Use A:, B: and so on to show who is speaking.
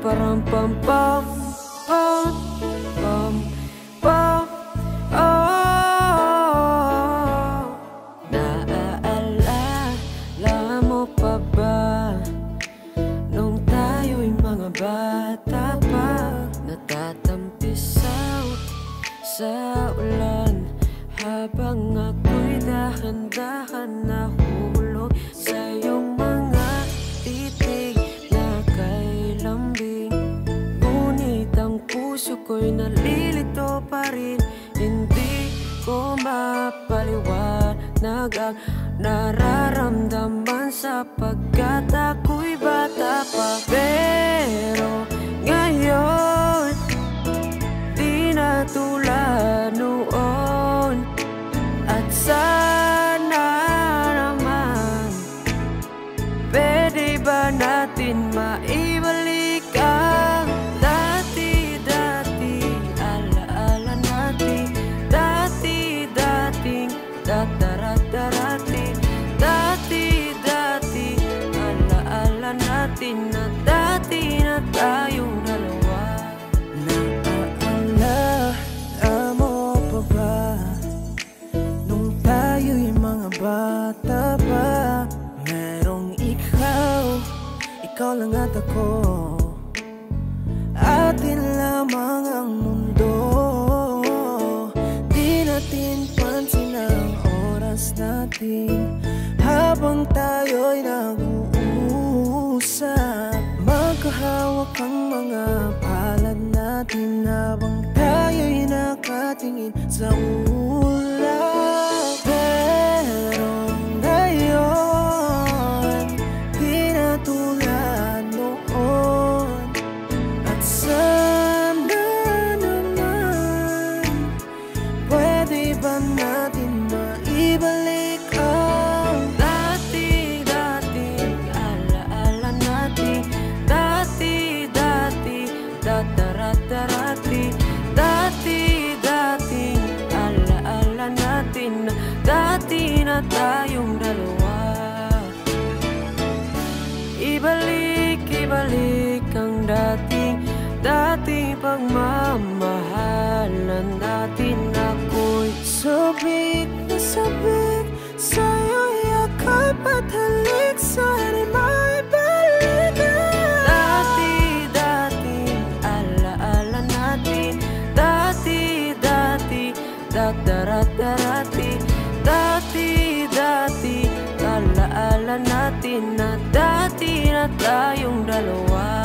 A: param pam pam pam pam pam. Oh, naaalala mo pa ba nung tayo'y mga bata pa, natatampisaw sa ulan habang ako'y dahan-dahan nahulog sa iyong mga titig na kay lambing. Ngunit ang puso ko'y nalilito pa rin, hindi ko mapaliwanag ang nararamdaman sapagkat ako'y bata pa. Pero ngayon di na tulad noon, at sana naman pwede ba natin maibalik ang dati-dati, alaala natin dati-dating datarat-darati, dati-dati, alaala natin na dati na tayong dalawa. Naaalala mo pa ba nung tayo'y mga bata pa, merong ikaw lang at ako, atin lamang ang mundo. Di natin pansin ang oras natin habang tayo'y nag-uusap. Magkahawak ang mga palad natin habang tayo'y nakatingin sa ulap. Pero ngayon di na tulad noon, at sana naman pwede ba natin maibalik ang dati-dating alaala natin dati-dati datarat-darati, dati-dating alaala natin na dati na tayong dalawa. Ibalik ang dating pagmamahalan natin. Ako'y sabik na sabik sa'yo'y yakap at halik, sana'y maibalikan dati-dating alaala natin dati-dati datarat-darati, dati-dati alaala natin na dati na tayong dalawa.